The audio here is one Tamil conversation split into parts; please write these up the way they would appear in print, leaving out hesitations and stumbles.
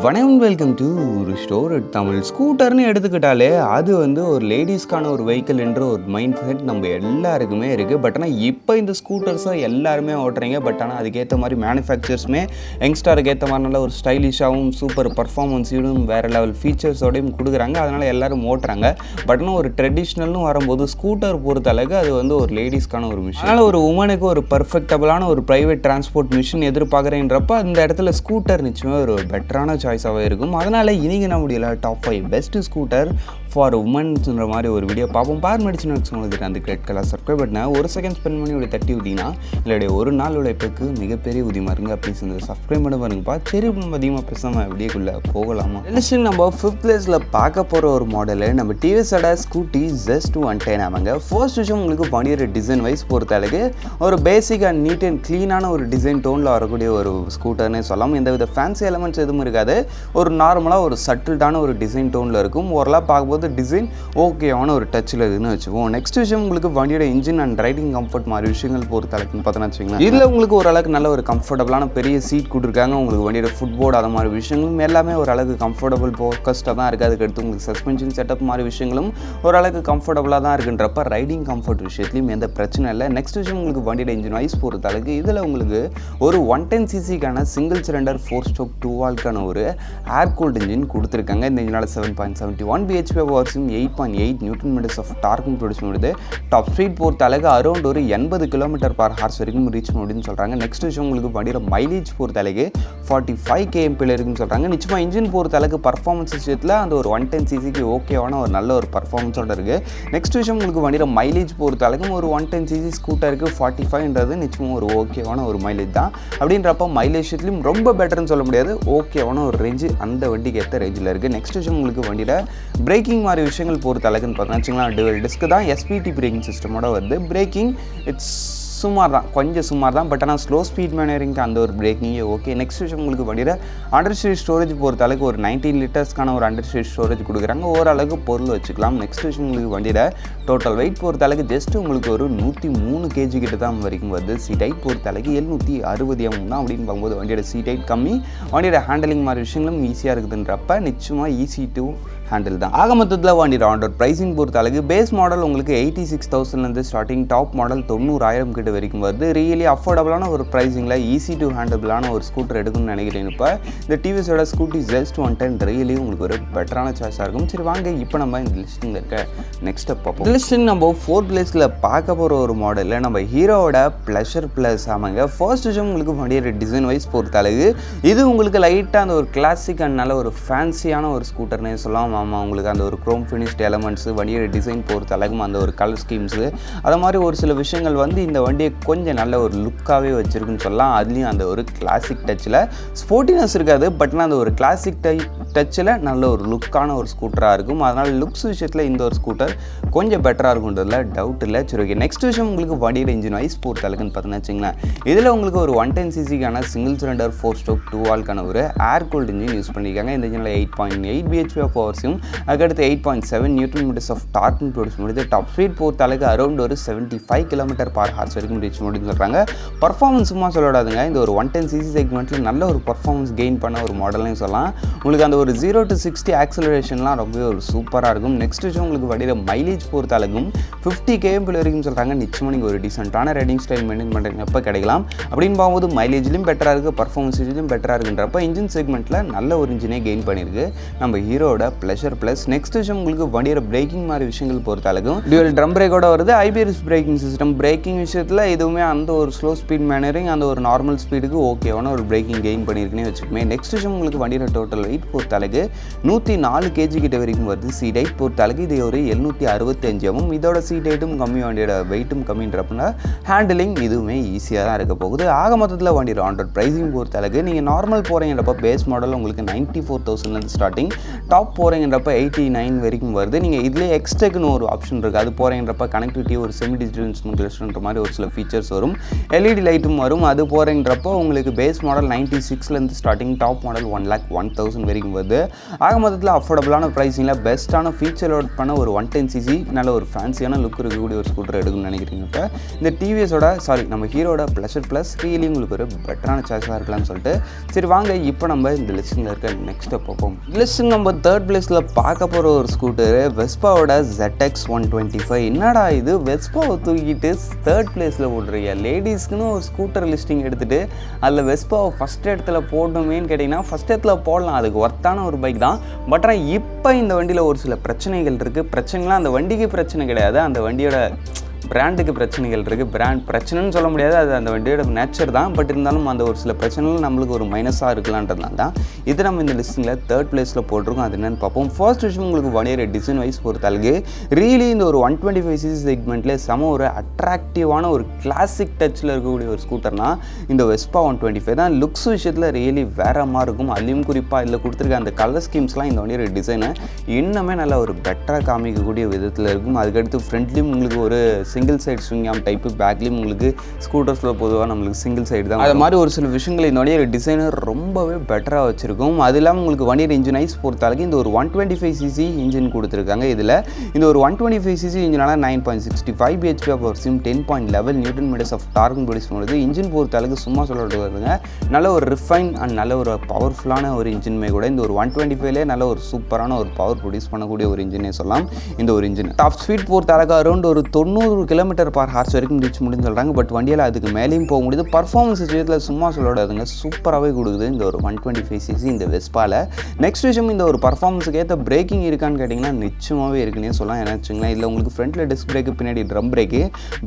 வணக்கம், வெல்கம் டு ஒரு ஸ்டோர் தமிழ். ஸ்கூட்டர்னு எடுத்துக்கிட்டாலே அது ஒரு லேடிஸ்க்கான ஒரு வெஹிக்கிள் என்ற ஒரு மைண்ட் செட் நம்ம எல்லாருக்குமே இருக்குது. பட் ஆனால் இப்போ இந்த ஸ்கூட்டர்ஸை எல்லாருமே ஓட்டுறீங்க. பட் ஆனால் அதுக்கேற்ற மாதிரி மேனுஃபேக்சர்ஸுமே யங்ஸ்டருக்கு ஏற்ற மாதிரி நல்ல ஒரு ஸ்டைலிஷாகவும் சூப்பர் பர்ஃபார்மன்ஸையும் வேறு லெவல் ஃபீச்சர்ஸோடையும் கொடுக்குறாங்க. அதனால் எல்லோரும் ஓட்டுறாங்க. பட் ஆனால் ஒரு ட்ரெடிஷ்னல்னு வரும்போது ஸ்கூட்டர் பொறுத்தளவுக்கு அது ஒரு லேடிஸ்க்கான ஒரு மிஷின். அதனால் ஒரு உமனுக்கு ஒரு பர்ஃபெக்டபுளான ஒரு ப்ரைவேட் டிரான்ஸ்போர்ட் மிஷின் எதிர்பார்க்குறேன்றப்ப அந்த இடத்துல ஸ்கூட்டர் நிச்சயமாக ஒரு பெட்டரான சாய்ஸாகவே இருக்கும். அதனால் இன்றைக்கி நம்முடைய டாப் 5 பெஸ்ட் ஸ்கூட்டர் ஃபார் உமன்ஸ்ன்ற மாதிரி ஒரு வீடியோ பார்ப்போம். பார் மெடிசன் உங்களுக்கு அந்த ரெட் கலர் சப்ஸ்கிரைப் பண்ண ஒரு செகண்ட் ஸ்பெண்ட் பண்ணி இப்படி தட்டி விட்டிங்கன்னா இல்லைடைய ஒரு நாள் உழைப்புக்கு மிகப்பெரிய உதவியாக இருங்க. அப்படி சொல்லி சப்ஸ்கிரைப் பண்ண பாருங்கப்பா. சரி, நம்ம அதிகமாக பேசாமல் வீடியோக்குள்ளே போகலாமா? நெக்ஸ்ட் நம்ம 5th பிளேஸில் பார்க்க போகிற ஒரு மாடலு நம்ம டிவிஎஸோட ஸ்கூட்டி ஜஸ்ட் 110 ஆமாங்க. ஃபர்ஸ்ட் விஷயம் உங்களுக்கு வண்டியோட டிசைன் வைஸ் பொறுத்தளவுக்கு ஒரு பேசிக் அண்ட் நீட் அண்ட் க்ளீனான ஒரு டிசைன் டோனில் வரக்கூடிய ஒரு ஸ்கூட்டர்னே சொல்லலாம். எந்த வித ஃபேன்சி எலமெண்ட்ஸ் எதுவும் இருக்காது. ஒரு நார்மலாக ஒரு சட்டில்டான ஒரு டிசைன் டோனில் இருக்கும். ஓரளவு பார்க்கும்போது டிசைன் ஓகேவான ஒரு டச்சில் இருக்குன்னு வச்சுக்குவோம். நெக்ஸ்ட் விஷயம் உங்களுக்கு வண்டியோட இன்ஜின் அண்ட் ரைடிங் கம்ஃபர்ட் மாதிரி விஷயங்கள் பொறுத்தளவுக்கு பார்த்தோன்னா வச்சுக்கலாம். இதில் உங்களுக்கு ஓரளவுக்கு நல்ல ஒரு கம்ஃபர்டபுளான பெரிய சீட் கொடுத்துருக்காங்க. உங்களுக்கு வண்டியோட ஃபுட்போர்டு அது மாதிரி விஷயங்களும் எல்லாமே ஓரளவுக்கு கம்ஃபர்டபுள் ஃபோக்கஸ்டாக தான் இருக்குது. அதுக்கடுத்து உங்களுக்கு சஸ்பென்ஷன் செட்டப் மாதிரி விஷயங்களும் ஓரளவுக்கு கம்ஃபர்டபுளாக தான் இருக்குன்றப்ப ரைடிங் கம்ஃபர்ட் விஷயத்துலையும் எந்த பிரச்சனை இல்லை. நெக்ஸ்ட் விஷயம் உங்களுக்கு வண்டியோட இன்ஜின் வைஸ் பொறுத்தளவுக்கு இதில் உங்களுக்கு ஒரு 110cc single cylinder 4-stroke 2-valve ஒரு ஏர் கூல்ட் இன்ஜின் கொடுத்துருக்காங்க. இந்த இன்ஜினால் 7.71 bhp பவர்ஸும் 8.8 நியூட்டன் மீட்டர்ஸ் ஆஃப் டார்க்கும் ப்ரொடியூஸ் பண்ணுது. டாப் ஸ்பீட் பொறுத்தளவுக்கு அரௌண்ட் ஒரு 80 km/h வரைக்கும் ரீச் பண்ணுன்னு சொல்கிறாங்க. நெக்ஸ்ட் விஷயம் உங்களுக்கு வண்டியோட மைலேஜ் பொறுத்தளவுக்கு 45 kmph இருக்குன்னு சொல்கிறாங்க. நிச்சயமாக இன்ஜின் பொறுத்தளவுக்கு பர்ஃபார்மன்ஸ் விஷயத்தில் அந்த ஒரு 110cc ஓகேவான ஒரு நல்ல ஒரு பர்ஃபார்மன்ஸோட இருக்குது. நெக்ஸ்ட் விஷயம் உங்களுக்கு வண்டியோட மைலேஜ் பொறுத்தளவுக்கு ஒரு 110cc ஸ்கூட்டருக்கு 45ன்றது நிச்சயமாக ஒரு ஓகேவான ஒரு மைலேஜ் தான். அப்படின்றப்ப மைலேஜ் விஷயத்துலையும் ரொம்ப பெட்டர்னு சொல்ல முடியாது. ஓகேவான ஒரு ரேஞ்சு அந்த வண்டிக்கு ஏற்ற ரேஞ்சில் இருக்குது. நெக்ஸ்ட் விஷயம் உங்களுக்கு வண்டியில் பிரேக்கிங் மாதிரி விஷயங்கள் பொறுத்த அளவுக்குன்னு பார்த்தோன்னா வச்சுக்கலாம். டுவல் டிஸ்க் தான், எஸ்பிடி பிரேக்கிங் சிஸ்டமோட வருது. பிரேக்கிங் இட்ஸ் சுமார் தான், கொஞ்சம் சுமார் தான். பட் ஆனால் ஸ்லோ ஸ்பீட் மேனரிங்க்கு அந்த ஒரு பிரேக்கிங்கே ஓகே. நெக்ஸ்ட் விஷயம் உங்களுக்கு வண்டியில் அண்டர் ஸ்டோரேஜ் ஸ்டோரேஜ் பொறுத்த அளவுக்கு ஒரு 19 லிட்டர்ஸ்க்கான ஒரு அண்டர் ஸ்டோரேஜ் ஸ்டோரேஜ் கொடுக்குறாங்க. ஓரளவுக்கு பொருள் வச்சுக்கலாம். நெக்ஸ்ட் விஷயம் உங்களுக்கு வண்டியில் டோட்டல் வெயிட் பொறுத்த அளவுக்கு ஜஸ்ட் உங்களுக்கு ஒரு 103 kg கிட்ட தான் வரைக்கும் வருது. சீட் ஹைட் பொறுத்த அளவுக்கு 760 mm தான். அப்படின்னு பார்க்கும்போது வண்டியோட சீட் ஹைட் கம்மி, வண்டியோட ஹேண்டலிங் மாதிரி விஷயங்களும் ஈஸியாக இருக்குதுன்றப்ப நிச்சயமாக ஈஸி டு ஹேண்டில் தான். ஆக மொத்தத்தில் வண்டியோட ஆண்டர் ப்ரைஸிங் பொறுத்த அளவுக்கு பேஸ் மாடல் உங்களுக்கு 86,000 ஸ்டார்டிங், டாப் மாடல் 90,000 கிட்ட வரைக்கும் வருது. ரியலி அஃபோர்டபுளான ஒரு ப்ரைஸிங்கில் ஈஸி டு ஹேண்டபிளான ஒரு ஸ்கூட்டர் எடுக்கணும்னு நினைக்கிறேன். இப்போ இந்த டிவிஎஸோட ஸ்கூட்டி ஜஸ்ட் 110 ரியலி உங்களுக்கு ஒரு பெட்டரான சாய்ஸாக இருக்கும். சரி வாங்க, இப்போ நம்ம இந்த லிஸ்டிங்கில் இருக்க நெக்ஸ்ட் ஸ்டெப் பார்ப்போம். லிஸ்டிங் நம்ம 4th பிளேஸில் பார்க்க போகிற ஒரு மாடலில் நம்ம ஹீரோவோட ப்ளஷர் ப்ளஸ் ஆமாங்க. ஃபர்ஸ்ட் விஷயம் உங்களுக்கு வண்டியோட டிசைன் வைஸ் பொறுத்த அளவுக்கு இது உங்களுக்கு லைட்டாக அந்த ஒரு கிளாசிக் அண்ட் நல்ல ஒரு ஃபேன்சியான ஒரு ஸ்கூட்டர்னே சொல்லலாம். ஆமாம், உங்களுக்கு அந்த ஒரு குரோம் ஃபினிஷ்ட் எலமெண்ட்ஸு வண்டியோட டிசைன் பொறுத்த அளவுக்கு அந்த ஒரு கலர் ஸ்கீம்ஸு அது மாதிரி ஒரு சில விஷயங்கள் இந்த வண்டியை கொஞ்சம் நல்ல ஒரு லுக்காகவே வச்சுருக்குன்னு சொல்லலாம். அதுலேயும் அந்த ஒரு கிளாசிக் டச்சில் ஸ்போர்ட்டினஸ் இருக்காது. பட் அந்த ஒரு கிளாசிக் டச்சில் நல்ல ஒரு லுக்கான ஒரு ஸ்கூட்டராக இருக்கும். அதனால் லுக்ஸ் விஷயத்தில் இந்த ஒரு ஸ்கூட்டர் கொஞ்சம் பெட்டராக இருக்குன்றதுல டவுட் இல்லை. சரி ஓகே. நெக்ஸ்ட் விஷயம் உங்களுக்கு வண்டியோட இன்ஜின் வைஸ் பொறுத்த அளவுக்குன்னு பார்த்தீங்கன்னா வச்சுங்களேன், இதில் உங்களுக்கு ஒரு 110cc single cylinder 4-stroke 2-valve ஒரு ஏர் கூல்ட் இன்ஜின் யூஸ் பண்ணியிருக்காங்க. இந்த இன்ஜினில் 8.8 bhp பவர்ஸும் அதுக்கடுத்து 8.7 நியூட்டன் மீட்டர்ஸ் ஆஃப் டார்க்கும் ப்ரொடியூஸ் பண்ணுது. டாப் ஸ்பீட் பொறுத்த அளவுக்கு அரௌண்ட் ஒரு 75 km/h வரைக்கும் ரீச் முடின்னு சொல்கிறாங்க. பர்ஃபார்மன்ஸ் சும்மா சொல்லக்கூடாதுங்க. இந்த ஒரு 110cc செக்மெண்ட்டில் நல்ல ஒரு பர்ஃபார்மன்ஸ் கெயின் பண்ண ஒரு மாடல்னு சொல்லலாம். உங்களுக்கு அந்த ஒரு 0 to 60 ஆக்சலரேஷன்லாம் ரொம்பவே ஒரு சூப்பராக இருக்கும். நெக்ஸ்ட் விஷயம் உங்களுக்கு வண்டியோட மைலேஜ் பொறுத்த அளவுக்கும் 50 kmph வரைக்கும் சொல்கிறாங்க. நிச்சயமாக நீங்கள் ஒரு டீசென்ட்டான ரைடிங் ஸ்டைல் மெயின்டைன் பண்ணுறப்ப கிடைக்கலாம். அப்படின்னு பார்க்கும்போது மைலேஜ்லையும் பெட்டராக இருக்குது, பர்ஃபார்மன்ஸ்லையும் பெட்டராக இருக்குன்றப்ப இன்ஜின் செக்மெண்ட்டில் நல்ல ஒரு இன்ஜினே கெயின் பண்ணியிருக்கு நம்ம ஹீரோட ப்ளஷர் ப்ளஸ். நெக்ஸ்ட் விஷயம் உங்களுக்கு வண்டியோட பிரேக்கிங் மாதிரி விஷயங்கள் பொறுத்த அளவுக்கும் டியூவல் ட்ரம் பிரேக்கோட வருது. IPS braking system. பிரேக்கிங் விஷயத்தில் எதுவுமே அந்த ஒரு ஸ்லோ ஸ்பீட் மேனரிங் அந்த ஒரு நார்மல் ஸ்பீடுக்கு ஓகேவான ஒரு பிரேக்கிங் கெயின் பண்ணியிருக்குன்னே வச்சுக்கோமே. நெக்ஸ்ட் விஷயம் உங்களுக்கு வண்டியோட டோட்டல் வெயிட் பொறுத்த அளவுக்கு 104 kg கிட்ட வரைக்கும் வருது. சீட் ஹைட் பொறுத்த அளவுக்கு இது ஒரு 765 mm. இதோட சீட் ஹைட்டும் கம்மி, வண்டியோட வெயிட்டும் கம்மின்றப்பனா ஹேண்டிலிங் இதுவுமே ஈஸியாக தான் இருக்க போகுது. ஆக மொத்தத்தில் வண்டியோட ஆண்டர் ப்ரைஸிங் பொறுத்த அளவுக்கு நீங்கள் நார்மல் போகிறீங்கன்றப்ப பேஸ் மாடல் உங்களுக்கு 94,000 ஸ்டார்டிங், டாப் போகிறீங்கன்றப்ப 89 வரைக்கும் வருது. நீங்கள் இதிலே எக்ஸ்டெக்னு ஒரு ஆப்ஷன் இருக்குது. அது போகிறீங்கன்றப்ப கனெக்டிவிட்டி ஒரு செமி டிஜிட்டல் இன்ஸ்ட்ருமெண்ட் கிளஸ்டர்ன்ற மாதிரி ஒரு சில ஃபீச்சர்ஸ் வரும். எல்இடி லைட்டும் வரும். அது போகிறீங்கன்றப்போ உங்களுக்கு base model 96 starting, top model 1,01,000 வரைக்கும் வருது. ஆக மொத்தத்தில் அஃபோர்டபுளான ப்ரைஸிங்கில் பெஸ்ட்டான ஃபீச்சர் லோட் பண்ண ஒரு 110cc நல்ல ஒரு ஃபேன்சியான லுக் இருக்கக்கூடிய ஒரு ஸ்கூட்டர் எடுக்கணும்னு நினைக்கிறீங்க. இப்போ இந்த டிவிஎஸோட நம்ம ஹீரோட ப்ளஷர் ப்ளஸ் ரியலி உங்களுக்கு ஒரு பெட்டரான சாய்ஸாக இருக்கலாம்னு சொல்லிட்டு சரி வாங்க இப்போ நம்ம இந்த லிஸ்ட்டில் இருக்க நெக்ஸ்ட் பார்ப்போம். லிஸ்ட்டு நம்ம 3rd பிளேஸில் பார்க்க போகிற ஒரு ஸ்கூட்டரு வெஸ்பாவோட ZX 125. என்னடா இது வெஸ்பாவை தூக்கிட்டு 3rd பிளேஸில் போடுறீங்க. லேடிஸ்க்குன்னு ஒரு ஸ்கூட்டர் லிஸ்டிங் எடுத்துகிட்டு அதில் வெஸ்பாவை ஃபஸ்ட் இடத்துல போடணுமேன்னு கேட்டிங்கன்னா ஃபஸ்ட் இடத்துல போடலாம், அதுக்கு ஒர்த்தான ஒரு பைக் தான். பட் ஆனால் இப்போ இந்த வண்டியில் ஒரு சில பிரச்சனைகள் இருக்குது. பிரச்சனைலாம் அந்த வண்டிக்கு பிரச்சனை கிடையாது, அந்த வண்டியோட பிராண்டுக்கு பிரச்சனைகள் இருக்குது. பிராண்ட் பிரச்சனைன்னு சொல்ல முடியாது, அது அந்த வண்டியோட நேச்சர் தான். பட் இருந்தாலும் அந்த ஒரு சில பிரச்சனைகள் நம்மளுக்கு ஒரு மைனஸாக இருக்கலான்றதுனால தான் இது நம்ம இந்த லிஸ்ட்டிங்கில் 3rd பிளேஸில் போட்டிருக்கோம். அது என்னென்னு பார்ப்போம். ஃபர்ஸ்ட் விஷயம் உங்களுக்கு வண்டியோட டிசைன் வைஸ் பொறுத்தளவுக்கு ரியலி இந்த ஒரு 125cc செக்மெண்ட்டில் செம ஒரு அட்ராக்டிவான ஒரு கிளாசிக் டச்சில் இருக்கக்கூடிய ஒரு ஸ்கூட்டர்னால் இந்த வெஸ்பா 125 தான். லுக்ஸ் விஷயத்தில் ரியலி வேற மாதிரி இருக்கும். அதுலேயும் குறிப்பாக இதில் கொடுத்துருக்க அந்த கலர் ஸ்கீம்ஸ்லாம் இந்த வண்டியோட டிசைனை இன்னுமே நல்லா ஒரு பெட்டராக காமிக்கக்கூடிய விதத்தில் இருக்கும். அதுக்கடுத்து ஃப்ரண்ட்லேயும் உங்களுக்கு ஒரு single side swing arm type, பேக்லேயும் உங்களுக்கு ஸ்கூட்டர்ஸில் பொதுவாக நம்மளுக்கு சிங்கிள் சைடு தான். அது மாதிரி ஒரு சில விஷயங்கள் இதனுடைய டிசைனர் ரொம்பவே பெட்டராக வச்சுருக்கும். அது இல்லாமல் உங்களுக்கு வண்டியோட இன்ஜின் ஐஸ் பொறுத்தாலும் இந்த ஒரு 125cc இன்ஜின் கொடுத்துருக்காங்க. இதில் இந்த ஒரு 125cc இன்ஜினால 9.65 bhp ஆஃப் பவர் சிம் 10.11 newton metres of torque produce பண்ணுறது. இன்ஜின் பொறுத்தளவுக்கு சும்மா சொல்லிட்டு வருதுங்க, நல்ல ஒரு ரிஃபைன் அண்ட் நல்ல ஒரு பவர்ஃபுல்லான ஒரு இன்ஜின்மே கூட இந்த ஒரு 125லே நல்ல ஒரு சூப்பரான ஒரு பவர் ப்ரொடியூஸ் பண்ணக்கூடிய ஒரு இன்ஜினே சொல்லலாம். இந்த ஒரு இன்ஜின் டாப் ஸ்பீட் பொறுத்தளவுக்கு அரௌண்ட் ஒரு 90 km/h வரைக்கும் ரீச் முடியும்னு சொல்கிறாங்க. பட் வண்டியில் அதுக்கு மேலேயும் போக முடியுது. பர்ஃபார்மன்ஸ் விஷயத்தில் சும்மா சொல்லக்கூடாதுங்க, சூப்பராகவே கொடுக்குது இந்த ஒரு 125cc இந்த வெஸ்பாவில். நெக்ஸ்ட் விஷயம் இந்த ஒரு பர்ஃபார்மன்ஸுக்கு ஏற்ற பிரேக்கிங் இருக்கான்னு கேட்டிங்கன்னா நிச்சயமாகவே இருக்குன்னே சொல்லலாம். ஏன்னா வச்சுங்களேன், இதில் உங்களுக்கு ஃப்ரண்ட்டில் டிஸ்க் பிரேக்கு, பின்னாடி ட்ரம் பிரேக்கு.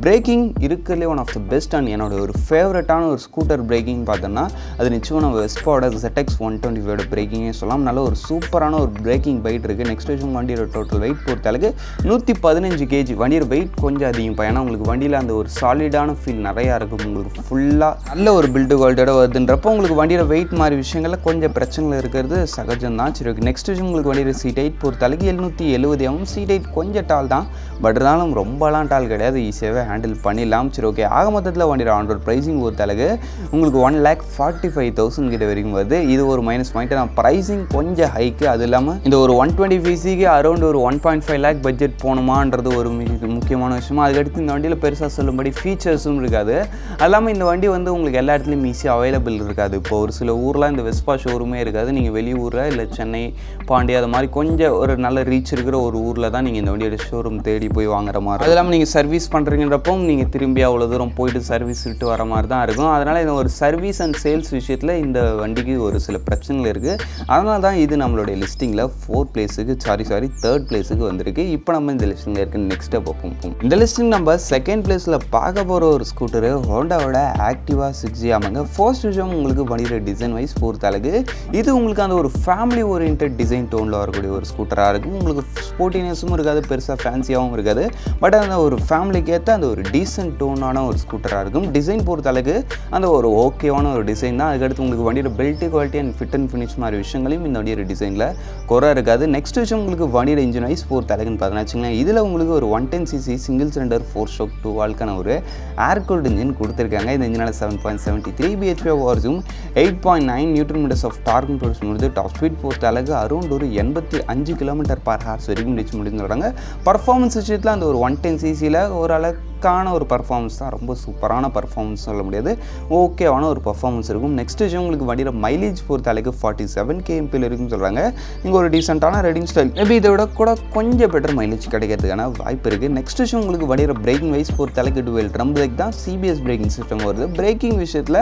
பிரேக்கிங் இருக்கிறதுலே one of the best and என்னோட ஒரு ஃபேவரட்டான ஒரு ஸ்கூட்டர் பிரேக்கிங் பார்த்தோன்னா அது நிச்சயமாக நம்ம வெஸ்பாவோட ZX 125 பிரேக்கிங்கே சொல்லலாம். நல்ல ஒரு சூப்பரான ஒரு பிரேக்கிங் பைட் இருக்குது. நெக்ஸ்ட் விஷயம் வண்டியோட டோட்டல் வெயிட் பொறுத்தளவுக்கு 115 kg. வண்டியோட வெயிட் கொஞ்சம் அதிகம். ஏன்னா உங்களுக்கு வண்டியில் அந்த ஒரு சாலிடான ஃபீல் நிறையா இருக்கும். உங்களுக்கு ஃபுல்லாக நல்ல ஒரு பில்டு குவாலிட்டியோட வருதுன்றப்போ உங்களுக்கு வண்டியோட வெயிட் மாதிரி விஷயங்களில் கொஞ்சம் பிரச்சனைகள் இருக்கிறது சகஜம் தான். சரி ஓகே. நெக்ஸ்ட் விஷயம் உங்களுக்கு வண்டியோட சீட் ஹைட் பொறுத்தளவுக்கு 770 சீட் ஹைட் கொஞ்சம் டால் தான். பட் இருந்தாலும் ரொம்பலாம் டால் கிடையாது, ஈஸியாகவே ஹேண்டில் பண்ணிடலாம். சரி ஓகே. ஆக மொத்தத்தில் வண்டியோட ஆன்ரோட் ப்ரைஸிங் பொறுத்தளவுக்கு உங்களுக்கு 1,45,000 கிட்ட வரைக்கும் வருது. இது ஒரு மைனஸ் பாயிண்ட் தான். ப்ரைஸிங் கொஞ்சம் ஹைக்கு. அது இல்லாமல் இந்த ஒரு 125cc அரௌண்ட் ஒரு 1.5 lakh பட்ஜெட் போகணுமான்றது ஒரு முக்கியமான விஷயமா. அதுக்கடுத்து இந்த வண்டியில் பெருசாக சொல்லும்படி ஃபீச்சர்ஸும் இருக்காது. அது இல்லாமல் இந்த வண்டி வந்து உங்களுக்கு எல்லா இடத்துலையும் ஈஸியாக அவைலபிள் இருக்காது. இப்போ ஒரு சில ஊரில் இந்த வெஸ்பா ஷோரூமே இருக்காது. நீங்கள் வெளியூரில் இல்லை சென்னை, பாண்டி அது மாதிரி கொஞ்சம் ஒரு நல்ல ரீச் இருக்கிற ஒரு ஊரில் தான் நீங்கள் இந்த வண்டியோட ஷோரூம் தேடி போய் வாங்குற மாதிரி. அது இல்லாமல் நீங்கள் சர்வீஸ் பண்ணுறீங்கன்றப்போ நீங்கள் திரும்பி அவ்வளோ தூரம் போயிட்டு சர்வீஸ் விட்டு வர மாதிரி தான் இருக்கும். அதனால் இந்த ஒரு சர்வீஸ் அண்ட் சேல்ஸ் விஷயத்தில் இந்த வண்டிக்கு ஒரு சில பிரச்சனைகள் இருக்குது. அதனால தான் இது நம்மளுடைய லிஸ்டிங்கில் 4th பிளேஸுக்கு 3rd பிளேஸுக்கு வந்திருக்கு. இப்போ நம்ம இந்த லிஸ்டிங்கில் இருக்க நெக்ஸ்ட்டை பார்ப்போம். இந்த லிஸ்டிங் நம்ம 2nd பிளேஸில் பார்க்க போகிற ஒரு ஸ்கூட்டரு ஹோண்டாவோட ஆக்டிவா 6G. ஆமாங்க. ஃபர்ஸ்ட் விஷயம் உங்களுக்கு வண்டியோட டிசைன் வைஸ் பொறுத்தளவுக்கு இது உங்களுக்கு அந்த ஒரு ஃபேமிலி ஓரியன்ட் டிசைன் டோனில் வரக்கூடிய ஒரு ஸ்கூட்டராக இருக்கும். உங்களுக்கு ஸ்போர்ட்டினஸும் இருக்காது, பெருசாக ஃபேன்சியாகவும் இருக்காது. பட் அந்த ஒரு ஃபேமிலிக்கு ஏற்ற அந்த ஒரு டீசென்ட் டோனான ஒரு ஸ்கூட்டராக இருக்கும். டிசைன் பொறுத்தளவுக்கு அந்த ஒரு ஓகேவான ஒரு டிசைன் தான். அதுக்கடுத்து உங்களுக்கு வண்டியோட belt quality and fit and finish மாதிரி விஷயங்களையும் இந்த வண்டியோட டிசைனில் குறை இருக்காது. நெக்ஸ்ட் விஷயம் உங்களுக்கு வண்டியோட இன்ஜின் வைஸ் பொறுத்தளவுக்குன்னு பார்த்தீங்கன்னா வச்சுங்களேன், இதில் உங்களுக்கு ஒரு 110cc சிங்கிள் சிலிண்டர் 4-stroke 2 வால்க்கான ஒரு ஏர் கூல்டு இன்ஜின் கொடுத்துருக்காங்க. இந்த இன்ஜினால் 7.73 bhp ஆஃப் பவர் சிம் 8.9 newton metres of torque produce பண்ணுறது. டாப் ஸ்பீட் பொறுத்த அளவுக்கு அரௌண்ட் ஒரு 85 km/h வரைக்கும் ரீச் முடியும்னு சொல்கிறாங்க. பர்ஃபார்மன்ஸ் விஷயத்தில் அந்த ஒரு 110cc ஓரளவுக்கான ஒரு பர்ஃபார்மன்ஸ் தான். ரொம்ப சூப்பரான பர்ஃபார்மன்ஸ் சொல்ல முடியாது, ஓகேவான ஒரு பர்ஃபார்மன்ஸ் இருக்கும். நெக்ஸ்ட் விஷயம் உங்களுக்கு வண்டியோட மைலேஜ் பொறுத்த அளவுக்கு 47 kmp இருக்குன்னு சொல்கிறாங்க. நீங்கள் ஒரு டீசெண்டான ரைடிங் ஸ்டைல் மேபி இதை விட கூட கொஞ்சம் பெட்டர் மைலேஜ் கிடைக்கிறதுக்கான வாய்ப்பு இருக்குது. நெக்ஸ்ட் விஷயம் உங்களுக்கு வண்டியோட பிரேக்கிங் வைஸ் பொறுத்த அளவுக்கு டுவெல் ட்ரம் பிரேக் தான், CBS பிரேக்கிங் சிஸ்டம் வருது. பிரேக்கிங் விஷயத்தில்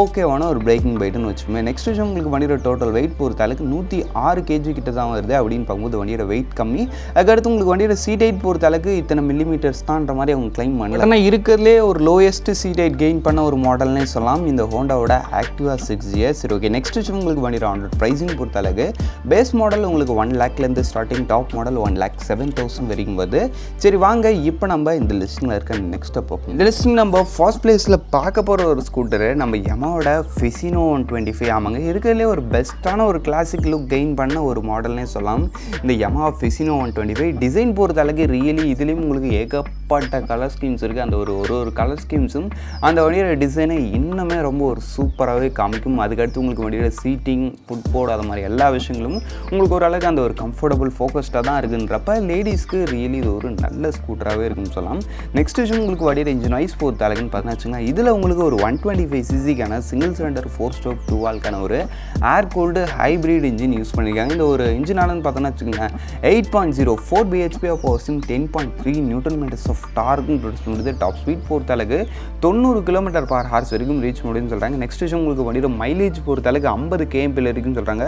ஓகேவான ஒரு பிரேக்கிங் பைட்டுன்னு வச்சுக்கோங்க. நெக்ஸ்ட் விஷயம் உங்களுக்கு வண்டியோட டோட்டல் வெயிட் பொறுத்த அளவுக்கு 106 kg கிட்ட தான் வருது. அப்படின்னு பார்க்கும்போது வண்டியோட வெயிட் கம்மி. அதுக்கடுத்து உங்களுக்கு வண்டியோட சீட் ஹைட் பொறுத்த அளவுக்கு இத்தனை மில்லிமீட்டர்ஸ் தான்ன்ற மாதிரி அவங்க கிளைம் பண்ணல. ஆனால் இருக்கிறதுலே ஒரு லோயஸ்ட் சீட் ஹைட் கெயின் பண்ண ஒரு மாடல்னே சொல்லலாம் இந்த ஹோண்டாவோட ஆக்டிவா 6G. சரி ஓகே. நெக்ஸ்ட் விஷயம் உங்களுக்கு வண்டியோட ஆன்ரோட் ப்ரைஸிங் பொறுத்த அளவுக்கு பேஸ் மாடல் உங்களுக்கு 1 lakhலேருந்து ஸ்டார்டிங், டாப் மாடல் 1,07,000 வரைக்கும் வருது. சரி வாங்க இப்போ நம்ம இந்த லிஸ்ட்டில் இருக்க நெக்ஸ்ட்டை பார்ப்போம். இந்த லிஸ்ட்டிங் நம்ம ஃபர்ஸ்ட் பிளேஸில் பார்க்க போகிற ஒரு ஸ்கூட்டரு நம்ம யமாவோட ஃபெசினோ 125. ஆமாங்க, இருக்கிறதுலே ஒரு பெஸ்ட்டான ஒரு கிளாசிக் லுக் கெயின் பண்ண ஒரு மாடல்னே சொல்லலாம் இந்த யமாஹா ஃபெசினோ 125. டிசைன் பொறுத்த அளவுக்கு ரியலி இதுலேயும் உங்களுக்கு ஏகப்பட்ட கலர் ஸ்கீம் ஸ்கீம்ஸ் இருக்குது. அந்த ஒரு கலர் ஸ்கீம்ஸும் அந்த வண்டியோட டிசைனை இன்னுமே ரொம்ப ஒரு சூப்பராகவே காமிக்கும். அதுக்கடுத்து உங்களுக்கு வண்டியோட சீட்டிங், ஃபுட் போர்டு, அது மாதிரி எல்லா விஷயங்களும் உங்களுக்கு ஓரளவுக்கு அந்த ஒரு கம்ஃபர்டபுள் ஃபோக்கஸ்டாக தான் இருக்குன்றப்ப லேடிஸ்க்கு ரியலி இது ஒரு நல்ல ஸ்கூட்டராகவே இருக்குன்னு சொல்லலாம். நெக்ஸ்ட் விஷயம் உங்களுக்கு வண்டியோட இன்ஜின் வைஸ் பொறுத்த அளவுக்குன்னு பார்த்தீங்கன்னா இதில் உங்களுக்கு ஒரு 125cc single cylinder 4-stroke 2-valve ஒரு air cooled hybrid engine use பண்ணியிருக்காங்க. இந்த ஒரு இன்ஜினாலன்னு பார்த்தோன்னா வச்சுக்கோங்க 8.04 bhp ஆஃப் பவர்ஸும் 10.3 Nm ஆஃப் டார்க்கும் ப்ரொடியூஸ் பண்ணுறது. டாப் ஸ்பீட் பொறுத்த அளவுக்கு 90 km/h வரைக்கும் ரீச் முடியும்னு சொல்கிறாங்க. நெக்ஸ்ட் விஷயம் உங்களுக்கு வண்டியோட மைலேஜ் பொறுத்த அளவுக்கு 50 km இருக்குன்னு சொல்கிறாங்க.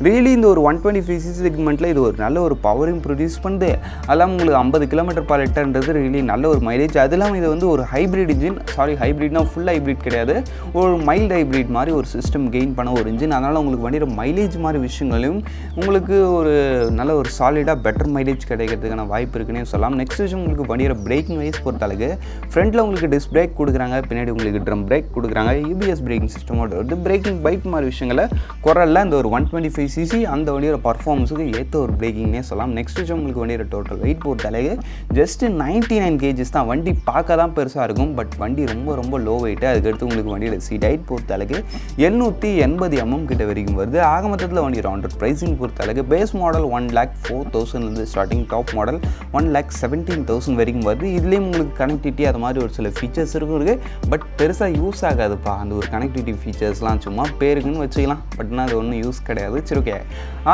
ரியலி இந்த ஒரு 125cc செக்மெண்ட்டில் இது ஒரு நல்ல ஒரு பவரிங் ப்ரொடியூஸ் பண்ணுது. அதெல்லாம் உங்களுக்கு 50 km/Lன்றது ரியலி நல்ல ஒரு மைலேஜ். அது இல்லாமல் இது வந்து ஒரு ஹைப்ரிட் இன்ஜின், ஹைப்ரிட்னா ஃபுல் ஹைப்ரிட் கிடையாது, ஒரு மைல்டு ஹைப்ரிட் மாதிரி ஒரு சிஸ்டம் கெயின் பண்ண ஒரு இன்ஜின். அதனால் உங்களுக்கு வண்டியோட மைலேஜ் மாதிரி விஷயங்களையும் உங்களுக்கு ஒரு நல்ல ஒரு சாலிடாக பெட்டர் மைலேஜ் கிடைக்கிறதுக்கான வாய்ப்பு இருக்குன்னே சொல்லலாம். நெக்ஸ்ட் விஷயம் உங்களுக்கு வண்டியோட பிரேக்கிங் வைஸ் பொறுத்தளவுக்கு ஃப்ரண்ட்டில் உங்களுக்கு டிஸ்க் பிரேக் கொடுக்குறாங்க, பின்னாடி உங்களுக்கு ட்ரம் பிரேக் கொடுக்குறாங்க. EBS பிரேக்கிங் சிஸ்டமோட வந்து பிரேக்கிங் பைக் மாதிரி விஷயங்களை குரலில் இந்த ஒரு 125cc அந்த வண்டியோட பர்ஃபார்மன்ஸுக்கு ஏற்ற ஒரு பிரேக்கிங்னே சொல்லலாம். நெக்ஸ்ட் விஷயம் உங்களுக்கு வண்டியோட டோட்டல் வெயிட் பொறுத்தளவுக்கு ஜஸ்ட் 99 kgs தான். வண்டி பார்க்க தான் பெருசாக இருக்கும், பட் வண்டி ரொம்ப ரொம்ப லோ வெயிட்டு. அதுக்கடுத்து உங்களுக்கு வண்டியோட சீட் ஹைட் பொறுத்தளவுக்கு 780 mm கிட்ட வரைக்கும் வருது. ஆக மொத்தத்தில் வண்டி ரவுண்டட் ப்ரைஸிங் பொறுத்தளவுக்கு base model 1,04,000 starting, top model 1,17,000 வரைக்கும் வருது. இதுலேயும் உங்களுக்கு கனெக்டிவிட்டி அது மாதிரி ஒரு சில ஃபீச்சர்ஸ் இருக்குது, பட் பெருசாக யூஸ் ஆகாதுப்பா. அந்த ஒரு கனெக்டிவிட்டி ஃபீச்சர்ஸ்லாம் சும்மா பேருக்குன்னு வச்சுக்கலாம், பட்னா அது ஒன்றும் யூஸ் கிடையாது. சரி, ஓகே.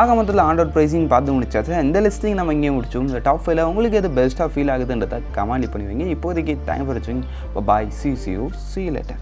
ஆக மொத்தத்தில் ஆண்ட்ராய்ட் ப்ரைஸிங் பார்த்து முடிச்சாச்சு. இந்த லிஸ்ட்டிங் நம்ம இங்கே முடிச்சோம். இந்த டாப் 5ல் உங்களுக்கு எது பெஸ்ட்டாக ஃபீல் ஆகுதுன்றதை கமெண்ட் பண்ணி வைங்க. இப்போதைக்கு தேங்க் ஃபார் வாட்சிங். பாய், see you later.